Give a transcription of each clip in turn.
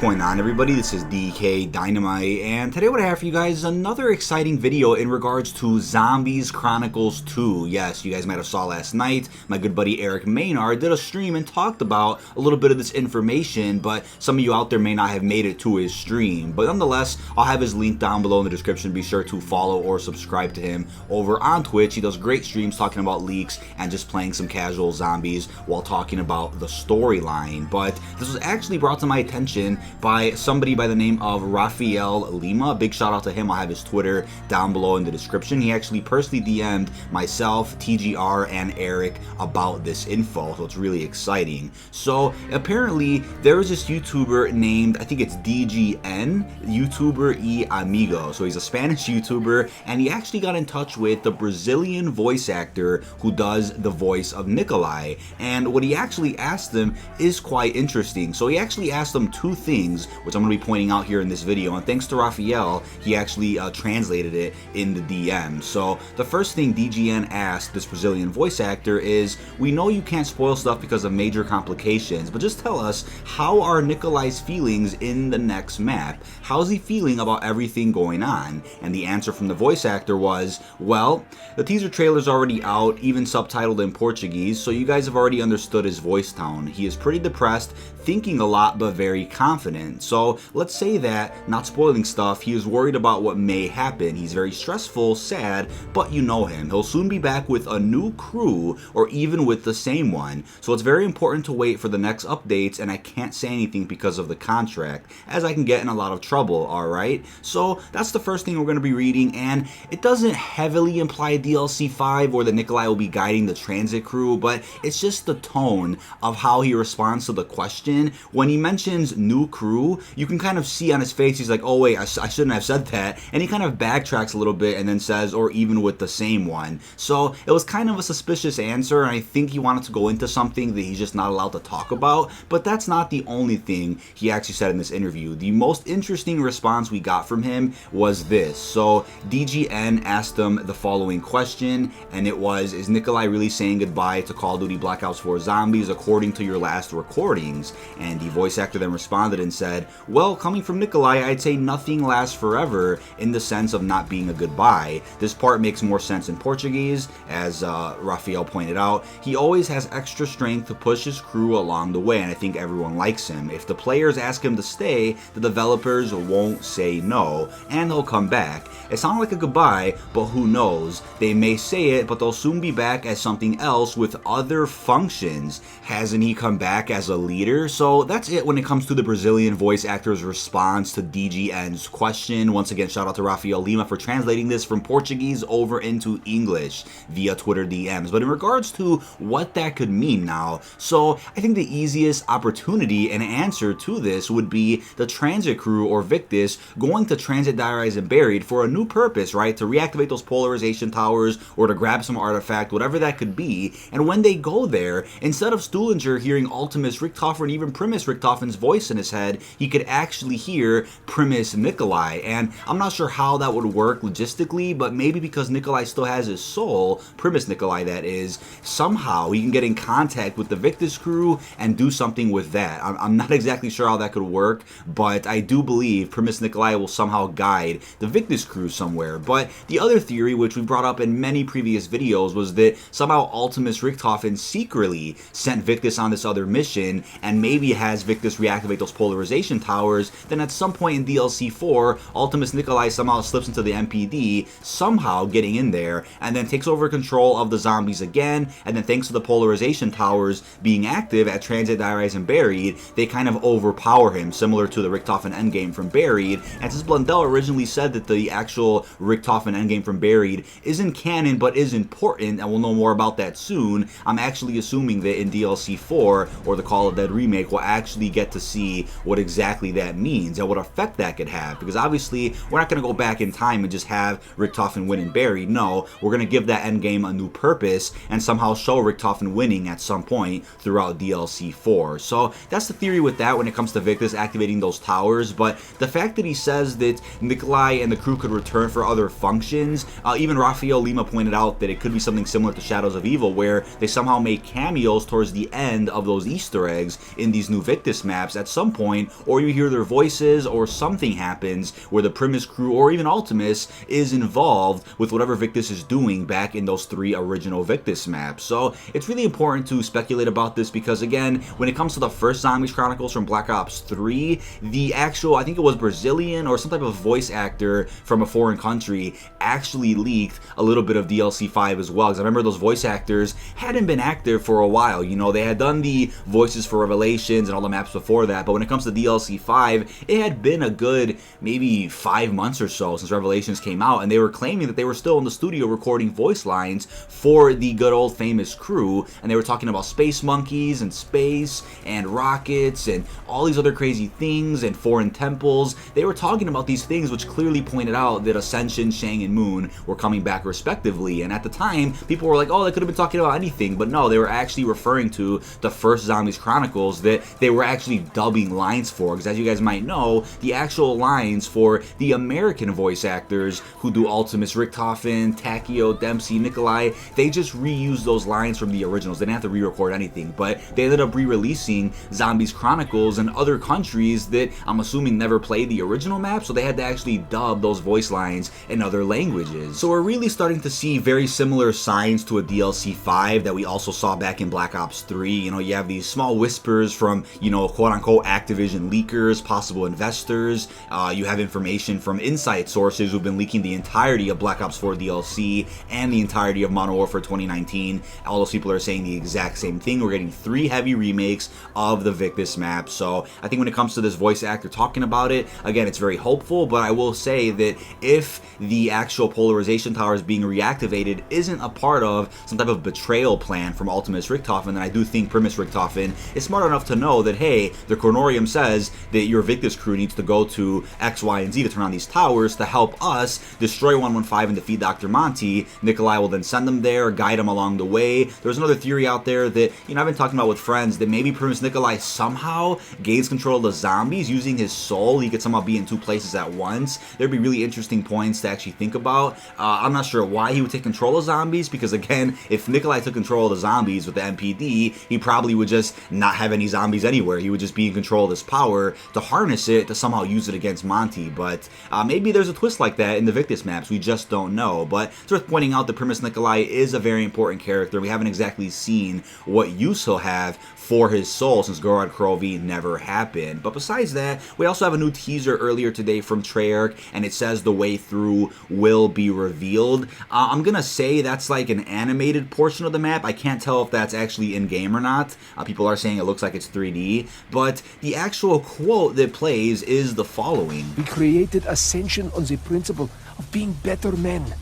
going on, everybody? This is dkdynamite, and today what I have for you guys is another exciting video in regards to Zombies Chronicles 2. Yes, you guys might have saw last night, my good buddy Eric Maynard did a stream and talked about a little bit of this information, but some of you out there may not have made it to his stream. But nonetheless, I'll have his link down below in the description. Be sure to follow or subscribe to him over on Twitch. He does great streams talking about leaks and just playing some casual zombies while talking about the storyline. But this was actually brought to my attention by somebody by the name of Rafael Lima. Big shout out to him. I'll have his Twitter down below in the description. He actually personally DM'd myself, TGR, and Eric about this info, so it's really exciting. So apparently there is this YouTuber named, I think it's DGN, YouTuber y Amigo. So he's a Spanish YouTuber, and he actually got in touch with the Brazilian voice actor who does the voice of Nikolai. And what he actually asked them is quite interesting. So he actually asked them two things, which I'm going to be pointing out here in this video, and thanks to Rafael, he actually translated it in the DM. So the first thing DGN asked this Brazilian voice actor is, we know you can't spoil stuff because of major complications, but just tell us, how are Nikolai's feelings in the next map? How's he feeling about everything going on? And the answer from the voice actor was, well, the teaser trailer's already out, even subtitled in Portuguese, so you guys have already understood his voice tone. He is pretty depressed, thinking a lot, but very confident. So let's say that, not spoiling stuff, he is worried about what may happen. He's very stressful, sad, but you know him. He'll soon be back with a new crew, or even with the same one. So it's very important to wait for the next updates, and I can't say anything because of the contract, as I can get in a lot of trouble, alright? So that's the first thing we're going to be reading, and it doesn't heavily imply DLC 5 or that Nikolai will be guiding the transit crew, but it's just the tone of how he responds to the question. When he mentions new crew, you can kind of see on his face, he's like, oh wait, I shouldn't have said that, and he kind of backtracks a little bit and then says, or even with the same one. So it was kind of a suspicious answer, and I think he wanted to go into something that he's just not allowed to talk about, but that's not the only thing he actually said in this interview. The most interesting response we got from him was this. So DGN asked him the following question, and it was, is Nikolai really saying goodbye to Call of Duty Black Ops 4 Zombies according to your last recordings? And the voice actor then responded and said, well, coming from Nikolai, I'd say nothing lasts forever in the sense of not being a goodbye. This part makes more sense in Portuguese, as Rafael pointed out. He always has extra strength to push his crew along the way, and I think everyone likes him. If the players ask him to stay, the developers won't say no, and he'll come back. It sounded like a goodbye, but who knows? They may say it, but they'll soon be back as something else with other functions. Hasn't he come back as a leader? So that's it when it comes to the Brazilian voice actor's response to DGN's question. Once again, shout out to Rafael Lima for translating this from Portuguese over into English via Twitter DMs. But in regards to what that could mean now, so I think the easiest opportunity and answer to this would be the transit crew, or Victis, going to Transit Diaries and Buried for a new purpose, right? To reactivate those polarization towers or to grab some artifact, whatever that could be. And when they go there, instead of Stuhlinger hearing Ultimus Richthofen and even Primus Richthofen's voice in his head, he could actually hear Primus Nikolai. And I'm not sure how that would work logistically, but maybe because Nikolai still has his soul, Primus Nikolai that is, somehow he can get in contact with the Victis crew and do something with that. I'm not exactly sure how that could work, but I do believe Primus Nikolai will somehow guide the Victis crew somewhere. But the other theory, which we brought up in many previous videos, was that somehow Ultimus Richthofen secretly sent Victis on this other mission, and maybe has Victis reactivate those polarization towers. Then at some point in DLC 4, Ultimus Nikolai somehow slips into the MPD, somehow getting in there, and then takes over control of the zombies again, and then thanks to the polarization towers being active at Transit Diaries and Buried, they kind of overpower him, similar to the Richthofen endgame from Buried. And since Blundell originally said that the actual Richthofen endgame from Buried isn't canon but is important, and we'll know more about that soon, I'm actually assuming that in DLC 4, or the Call of Dead remake, we'll actually get to see what exactly that means and what effect that could have. Because obviously, we're not going to go back in time and just have Richthofen win and Buried. No, we're going to give that endgame a new purpose and somehow show Richthofen winning at some point throughout DLC 4. So that's the theory with that when it comes to Victis activating those towers. But the fact that he says that Nikolai and the crew could return for other functions, even Rafael Lima pointed out that it could be something similar to Shadows of Evil, where they somehow make cameos towards the end of those Easter eggs in these new Victis maps at some point point, or you hear their voices, or something happens where the Primus crew or even Ultimus is involved with whatever Victis is doing back in those 3 original Victis maps. So it's really important to speculate about this because, again, when it comes to the first Zombies Chronicles from Black Ops 3, the actual, I think it was Brazilian or some type of voice actor from a foreign country actually leaked a little bit of DLC 5 as well, because I remember those voice actors hadn't been active for a while. You know, they had done the voices for Revelations and all the maps before that, but when it comes to DLC 5, it had been a good maybe 5 months or so since Revelations came out, and they were claiming that they were still in the studio recording voice lines for the good old famous crew, and they were talking about space monkeys and space and rockets and all these other crazy things and foreign temples. They were talking about these things which clearly pointed out that Ascension, Shang, and Moon were coming back respectively, and at the time people were like, oh, they could have been talking about anything, but no, they were actually referring to the first Zombies Chronicles that they were actually dubbing lines for, because as you guys might know, the actual lines for the American voice actors who do Ultimus, Richtofen, Takio, Dempsey, Nikolai, they just reused those lines from the originals. They didn't have to re-record anything, but they ended up re-releasing Zombies Chronicles in other countries that I'm assuming never played the original map, so they had to actually dub those voice lines in other languages. So we're really starting to see very similar signs to a DLC 5 that we also saw back in Black Ops 3. You know, you have these small whispers from, you know, quote-unquote Activision leakers, possible investors. You have information from inside sources who've been leaking the entirety of Black Ops 4 DLC and the entirety of Modern Warfare 2019. All those people are saying the exact same thing. We're getting 3 heavy remakes of the Victis map. So I think when it comes to this voice actor talking about it, again, it's very hopeful, but I will say that if the actual polarization towers being reactivated isn't a part of some type of betrayal plan from Ultimus Richtofen, then I do think Primus Richtofen is smart enough to know that, hey, the Chronorium says that your Victis crew needs to go to X, Y, and Z to turn on these towers to help us destroy 115 and defeat Dr. Monty. Nikolai will then send them there, guide them along the way. There's another theory out there that, you know, I've been talking about with friends that maybe Primus Nikolai somehow gains control of the zombies using his soul. He could somehow be in 2 places at once. There'd be really interesting points to actually think about. I'm not sure why he would take control of zombies, because again, if Nikolai took control of the zombies with the MPD, he probably would just not have any zombies anywhere. He would just be in control of this power to harness it to somehow use it against Monty. But maybe there's a twist like that in the Victis maps. We just don't know. But it's worth pointing out that Primus Nikolai is a very important character. We haven't exactly seen what use he'll have for his soul since Gorod Krovi never happened. But besides that, we also have a new teaser earlier today from Treyarch, and it says the way through will be revealed. I'm gonna say that's like an animated portion of the map. I can't tell if that's actually in-game or not. People are saying it looks like it's 3D, but the actual quote that plays is the following. We created Ascension on the principle of being better men,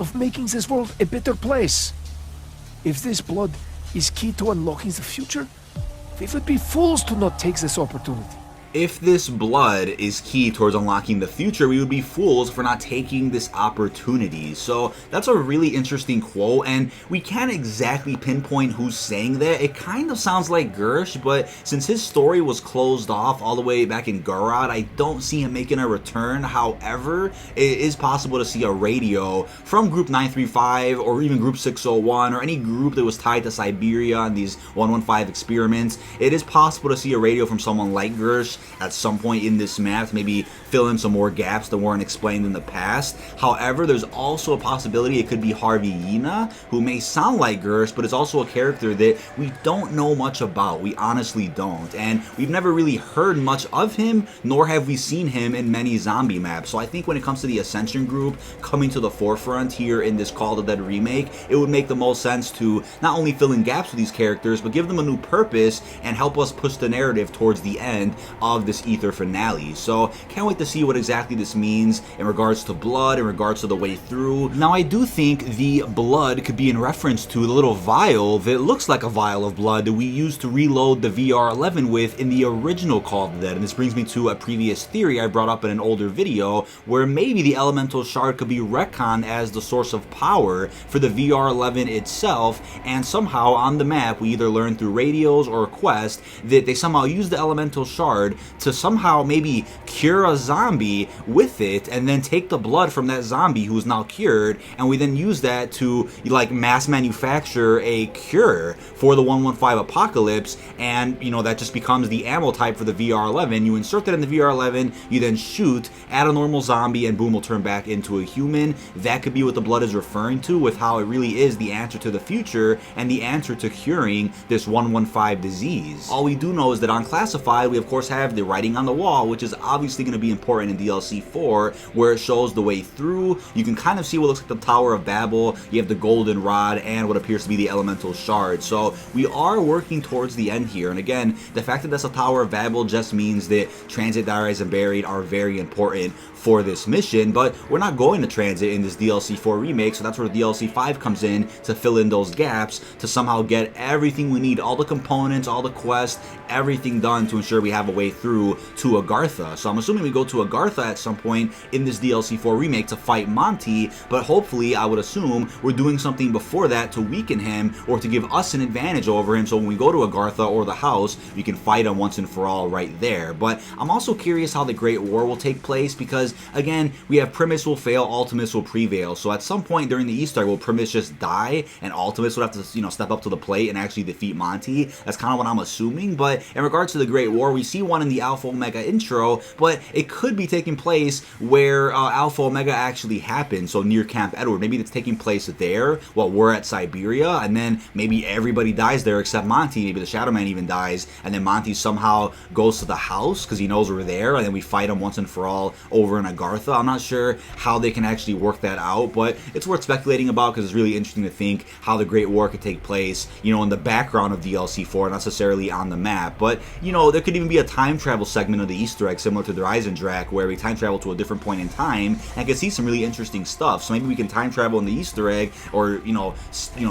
of making this world a better place. If this blood is key to unlocking the future, we would be fools to not take this opportunity. If this blood is key towards unlocking the future, we would be fools for not taking this opportunity. So that's a really interesting quote, and we can't exactly pinpoint who's saying that. It kind of sounds like Gersh, but since his story was closed off all the way back in Gorod, I don't see him making a return. However, it is possible to see a radio from Group 935 or even Group 601 or any group that was tied to Siberia and these 115 experiments. It is possible to see a radio from someone like Gersh at some point in this map to maybe fill in some more gaps that weren't explained in the past. However, there's also a possibility it could be Harvey Yena, who may sound like Gersh, but is also a character that we don't know much about. We honestly don't. And we've never really heard much of him, nor have we seen him in many zombie maps. So I think when it comes to the Ascension group coming to the forefront here in this Call of the Dead remake, it would make the most sense to not only fill in gaps with these characters, but give them a new purpose and help us push the narrative towards the end of this Ether finale. So can't wait to see what exactly this means in regards to blood, in regards to the way through. Now I do think the blood could be in reference to the little vial that looks like a vial of blood that we used to reload the VR11 with in the original Call of the Dead. And this brings me to a previous theory I brought up in an older video where maybe the elemental shard could be retconned as the source of power for the VR11 itself, and somehow on the map we either learn through radios or a quest that they somehow use the elemental shard to somehow maybe cure a zombie with it, and then take the blood from that zombie who is now cured, and we then use that to like mass manufacture a cure for the 115 apocalypse, and you know, that just becomes the ammo type for the VR11. You insert that in the VR11, you then shoot at a normal zombie, and boom, will turn back into a human. That could be what the blood is referring to, with how it really is the answer to the future and the answer to curing this 115 disease. All we do know is that on Classified, we of course have the writing on the wall, which is obviously going to be important in DLC 4, where it shows the way through. You can kind of see what looks like the Tower of Babel. You have the golden rod and what appears to be the elemental shard. So we are working towards the end here. And again, the fact that that's a Tower of Babel just means that Transit, Diaries, and Buried are very important for this mission, but we're not going to Transit in this DLC 4 remake, so that's where DLC 5 comes in to fill in those gaps, to somehow get everything we need, all the components, all the quests, everything done to ensure we have a way through to Agartha. So I'm assuming we go to Agartha at some point in this DLC 4 remake to fight Monty, but hopefully I would assume we're doing something before that to weaken him or to give us an advantage over him, so when we go to Agartha or the house, we can fight him once and for all right there. But I'm also curious how the Great War will take place, because again, we have Primus will fail, Ultimus will prevail. So at some point during the Easter egg, will Primus just die and Ultimus would have to, you know, step up to the plate and actually defeat Monty? That's kind of what I'm assuming. But in regards to the Great War, we see one in the Alpha Omega intro, but it could be taking place where Alpha Omega actually happened, so near Camp Edward. Maybe it's taking place there while we're at Siberia, and then maybe everybody dies there except Monty. Maybe the Shadow Man even dies, and then Monty somehow goes to the house because he knows we're there, and then we fight him once and for all over in Agartha. I'm not sure how they can actually work that out, but it's worth speculating about because it's really interesting to think how the Great War could take place, you know, in the background of DLC 4, not necessarily on the map. But, you know, there could even be a time travel segment of the Easter egg similar to the Reisendrak, where we time travel to a different point in time and can see some really interesting stuff. So maybe we can time travel in the Easter egg, or, you know,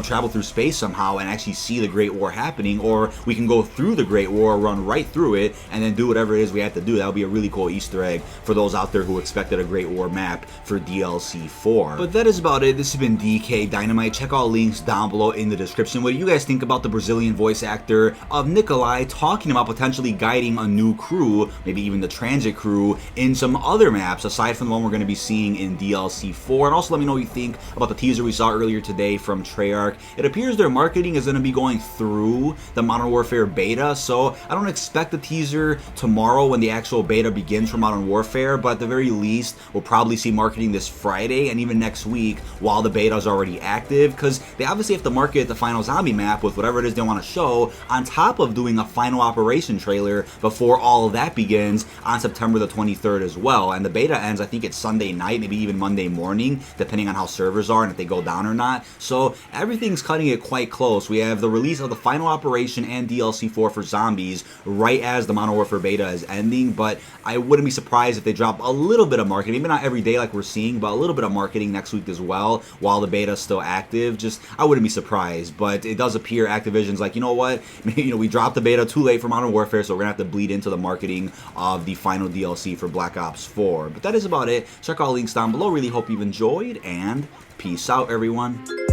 travel through space somehow and actually see the Great War happening, or we can go through the Great War, run right through it, and then do whatever it is we have to do. That would be a really cool Easter egg for those out there who expected a Great War map for DLC 4. But that is about it. This has been dkdynamite. Check all links down below in the description. What do you guys think about the Brazilian voice actor of Nikolai talking about potentially guiding a new crew, maybe even the Transit crew, in some other maps aside from the one we're going to be seeing in DLC 4? And also let me know what you think about the teaser we saw earlier today from Treyarch. It appears their marketing is going to be going through the Modern Warfare beta, so I don't expect the teaser tomorrow when the actual beta begins for Modern Warfare, but at the very least we'll probably see marketing this Friday and even next week while the beta is already active, because they obviously have to market the final zombie map with whatever it is they want to show, on top of doing a final operation trailer before all of that begins on September the 23rd as well. And the beta ends, I think it's Sunday night, maybe even Monday morning, depending on how servers are and if they go down or not. So everything's cutting it quite close. We have the release of the final operation and DLC 4 for zombies right as the Modern Warfare beta is ending, but I wouldn't be surprised if they drop a little bit of marketing, maybe not every day like we're seeing, but a little bit of marketing next week as well while the beta is still active. Just, I wouldn't be surprised, but it does appear Activision's like, you know what, we dropped the beta too late for Modern Warfare, so we're gonna have to bleed into the marketing of the final DLC for Black Ops 4. But that is about it. Check all links down below. Really hope you've enjoyed, and peace out, everyone.